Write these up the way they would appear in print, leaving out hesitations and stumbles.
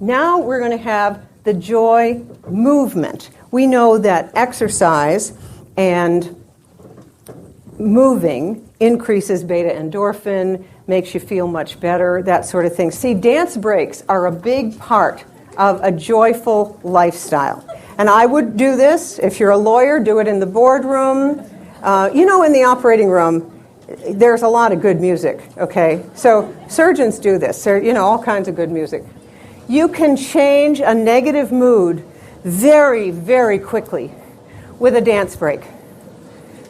Now we're going to have the joy movement. We know that exercise and moving increases beta endorphin, makes you feel much better, that sort of thing. See, dance breaks are a big part of a joyful lifestyle. And I would do this. If you're a lawyer, do it in the boardroom. In the operating room, there's a lot of good music, okay? So surgeons do this. All kinds of good music. You can change a negative mood very, very quickly with a dance break.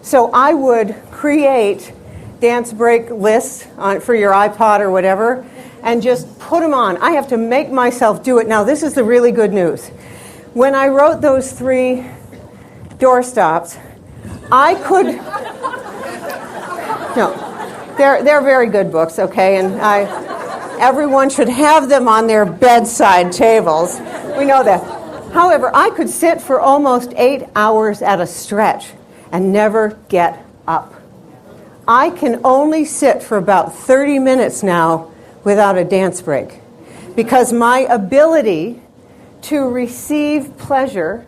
So I would create dance break lists for your iPod or whatever, and just put them on. I have to make myself do it. Now, this is the really good news. When I wrote those 3 doorstops, I could... No, they're very good books, okay? And everyone should have them on their bedside tables. We know that. However, I could sit for almost 8 hours at a stretch and never get up. I can only sit for about 30 minutes now without a dance break, because my ability to receive pleasure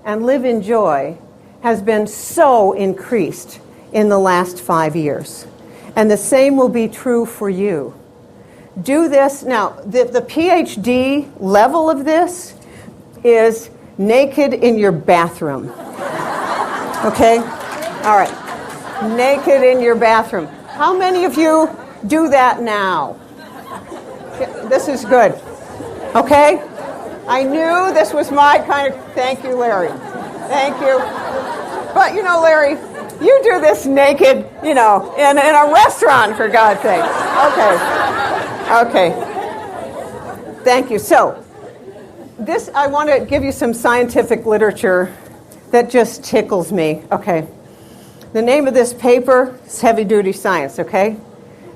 and live in joy has been so increased in the last 5 years. And the same will be true for you. Do this. Now, the PhD level of this is naked in your bathroom. Okay? All right. Naked in your bathroom. How many of you do that now? This is good. Okay? I knew this was my kind of... Thank you, Larry. Thank you. But, Larry, you do this naked, in a restaurant, for God's sake. Okay. Thank you. So, I want to give you some scientific literature that just tickles me. Okay. The name of this paper is Heavy Duty Science, okay?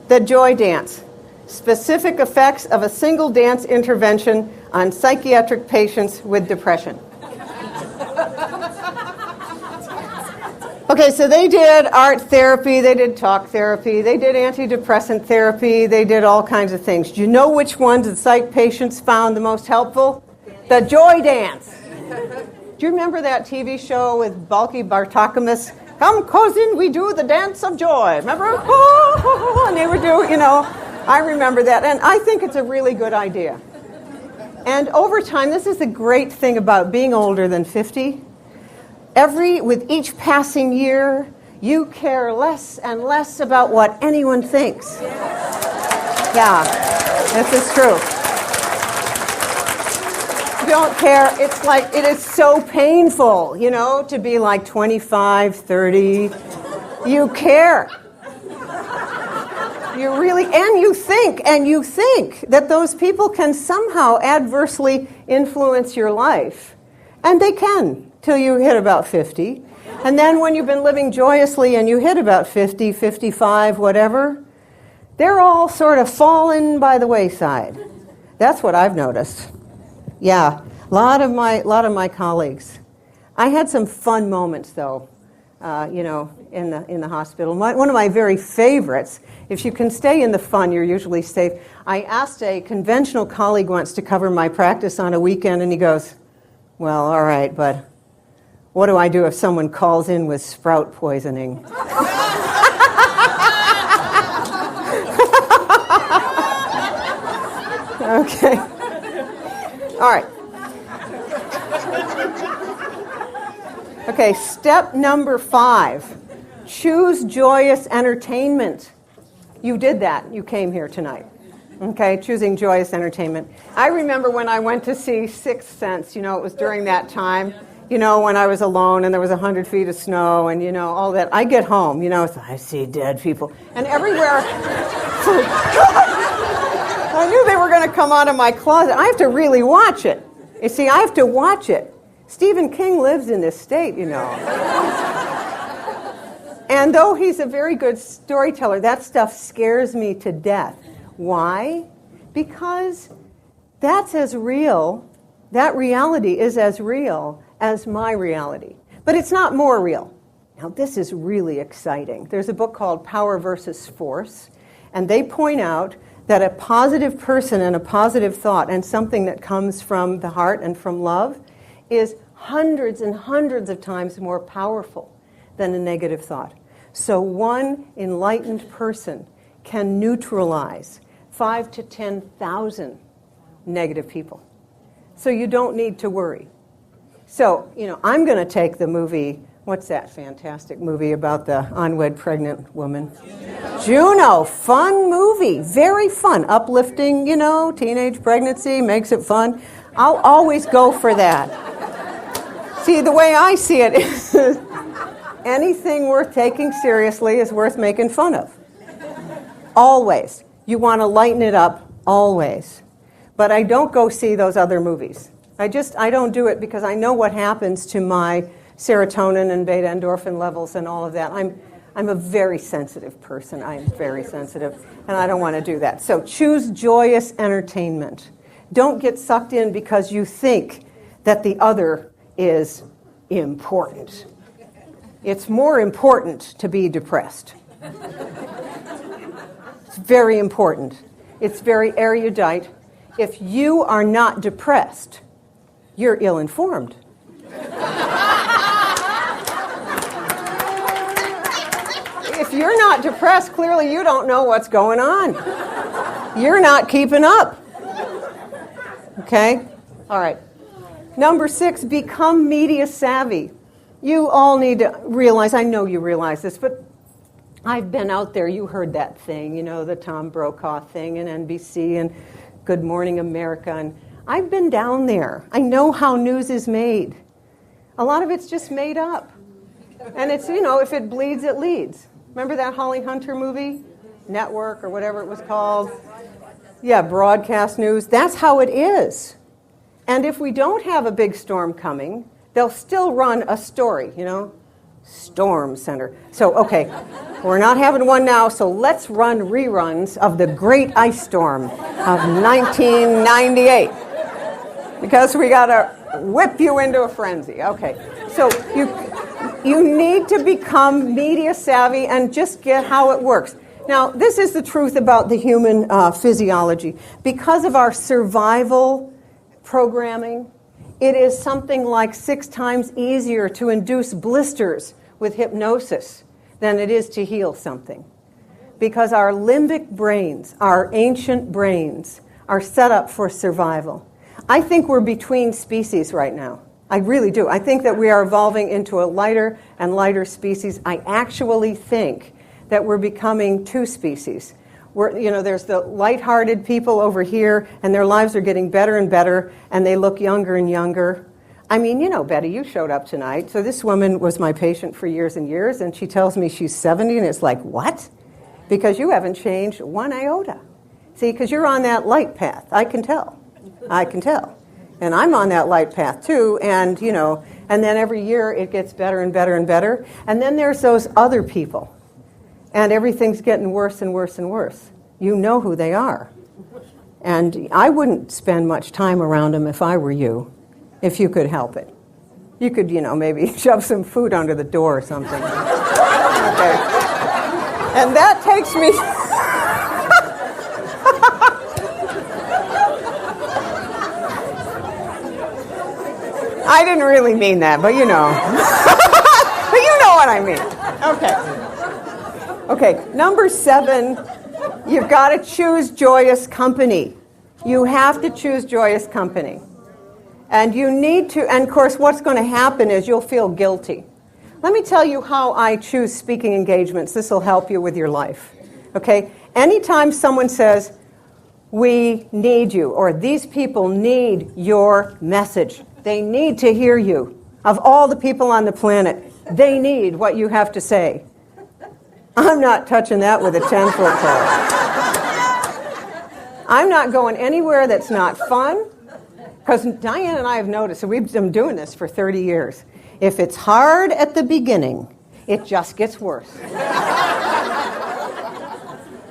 The Joy Dance. Specific effects of a single dance intervention on psychiatric patients with depression. Okay, so they did art therapy, they did talk therapy, they did antidepressant therapy, they did all kinds of things. Do you know which ones the psych patients found the most helpful? The Joy Dance. Do you remember that TV show with Balky Bartokomous? Come, cousin, we do the dance of joy. Remember? And they would do, I remember that. And I think it's a really good idea. And over time, this is the great thing about being older than 50. With each passing year, you care less and less about what anyone thinks. Yeah, this is true. You don't care. It's like, it is so painful, to be like 25, 30. You care. You really, and you think that those people can somehow adversely influence your life. And they can, till you hit about 50. And then when you've been living joyously and you hit about 50, 55, whatever, they're all sort of fallen by the wayside. That's what I've noticed. Yeah, a lot of my colleagues. I had some fun moments, though, in the hospital. One of my very favorites, if you can stay in the fun, you're usually safe. I asked a conventional colleague once to cover my practice on a weekend, and he goes, well, all right, but what do I do if someone calls in with sprout poisoning? Okay. All right. Okay, step number 5. Choose joyous entertainment. You did that. You came here tonight. Okay, choosing joyous entertainment. I remember when I went to see Sixth Sense, it was during that time, when I was alone and there was 100 feet of snow and, all that. I get home, so I see dead people. And everywhere, I knew they were going to come out of my closet. I have to really watch it. You see, I have to watch it. Stephen King lives in this state, And though he's a very good storyteller, that stuff scares me to death. Why? Because that's as real, that reality is as real as my reality. But it's not more real. Now, this is really exciting. There's a book called Power versus Force, and they point out that a positive person and a positive thought and something that comes from the heart and from love is hundreds and hundreds of times more powerful than a negative thought. So one enlightened person can neutralize 5,000 to 10,000 negative people. So you don't need to worry. So, I'm going to take the movie, what's that fantastic movie about the unwed pregnant woman? Juno, fun movie, very fun, uplifting, teenage pregnancy, makes it fun. I'll always go for that. See, the way I see it is anything worth taking seriously is worth making fun of. Always. You want to lighten it up, always. But I don't go see those other movies. I don't do it because I know what happens to my serotonin and beta endorphin levels and all of that. I'm a very sensitive person. I'm very sensitive, and I don't want to do that. So choose joyous entertainment. Don't get sucked in because you think that the other is important. It's more important to be depressed. It's very important. It's very erudite. If you are not depressed, you're ill-informed. If you're not depressed, clearly you don't know what's going on. You're not keeping up. Okay? All right. Number 6, become media savvy. You all need to realize, I know you realize this, but I've been out there. You heard that thing, the Tom Brokaw thing and NBC and Good Morning America. And I've been down there. I know how news is made. A lot of it's just made up. And it's, if it bleeds, it leads. Remember that Holly Hunter movie? Network or whatever it was called? Yeah, broadcast news. That's how it is. And if we don't have a big storm coming, they'll still run a story, Storm Center. So, okay, we're not having one now, so let's run reruns of the Great Ice Storm of 1998. Because we got to whip you into a frenzy. Okay, so you need to become media savvy and just get how it works. Now, this is the truth about the human physiology. Because of our survival programming, it is something like 6 times easier to induce blisters with hypnosis than it is to heal something. Because our limbic brains, our ancient brains, are set up for survival. I think we're between species right now. I really do. I think that we are evolving into a lighter and lighter species. I actually think that we're becoming 2 species. There's the lighthearted people over here, and their lives are getting better and better, and they look younger and younger. I mean, Betty, you showed up tonight. So this woman was my patient for years and years, and she tells me she's 70, and it's like, what? Because you haven't changed 1 iota. See, because you're on that light path. I can tell. And I'm on that light path too, and then every year it gets better and better and better. And then there's those other people. And everything's getting worse and worse and worse. You know who they are. And I wouldn't spend much time around them if I were you, if you could help it. You could, maybe shove some food under the door or something. Okay. And that takes me... I didn't really mean that, but but you know what I mean. Okay. Okay, number 7, you've got to choose joyous company. You have to choose joyous company. And you need to, and of course what's going to happen is you'll feel guilty. Let me tell you how I choose speaking engagements. This will help you with your life. Okay? Anytime someone says, we need you, or these people need your message, they need to hear you. Of all the people on the planet, they need what you have to say. I'm not touching that with a 10-foot pole. I'm not going anywhere that's not fun, because Diane and I have noticed, and we've been doing this for 30 years, if it's hard at the beginning, it just gets worse.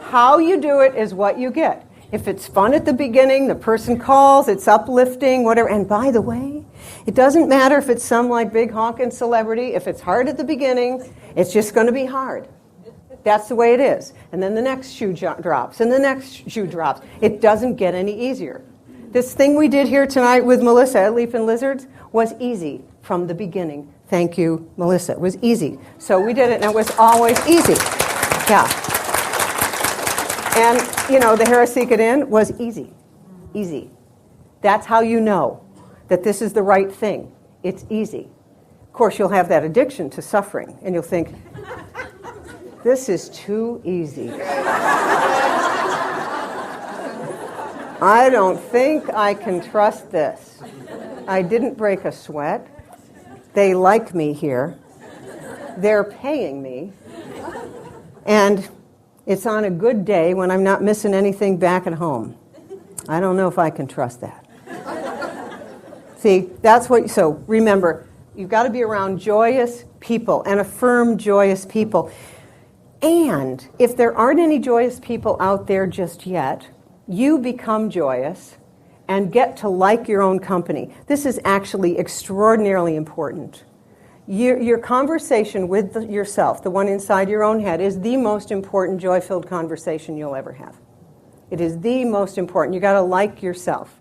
How you do it is what you get. If it's fun at the beginning, the person calls, it's uplifting, whatever. And by the way, it doesn't matter if it's some like big honking celebrity. If it's hard at the beginning, it's just going to be hard. That's the way it is. And then the next shoe drops, and the next shoe drops. It doesn't get any easier. This thing we did here tonight with Melissa at Leapin' Lizards was easy from the beginning. Thank you, Melissa. It was easy. So we did it, and it was always easy. Yeah. And, the Harasika Inn was easy. Easy. That's how you know that this is the right thing. It's easy. Of course, you'll have that addiction to suffering, and you'll think, this is too easy. I don't think I can trust this. I didn't break a sweat. They like me here. They're paying me. And it's on a good day when I'm not missing anything back at home. I don't know if I can trust that. See, so remember, you've got to be around joyous people and affirm joyous people. And if there aren't any joyous people out there just yet, you become joyous and get to like your own company. This is actually extraordinarily important. Your conversation with yourself, the one inside your own head, is the most important joy-filled conversation you'll ever have. It is the most important. You've got to like yourself.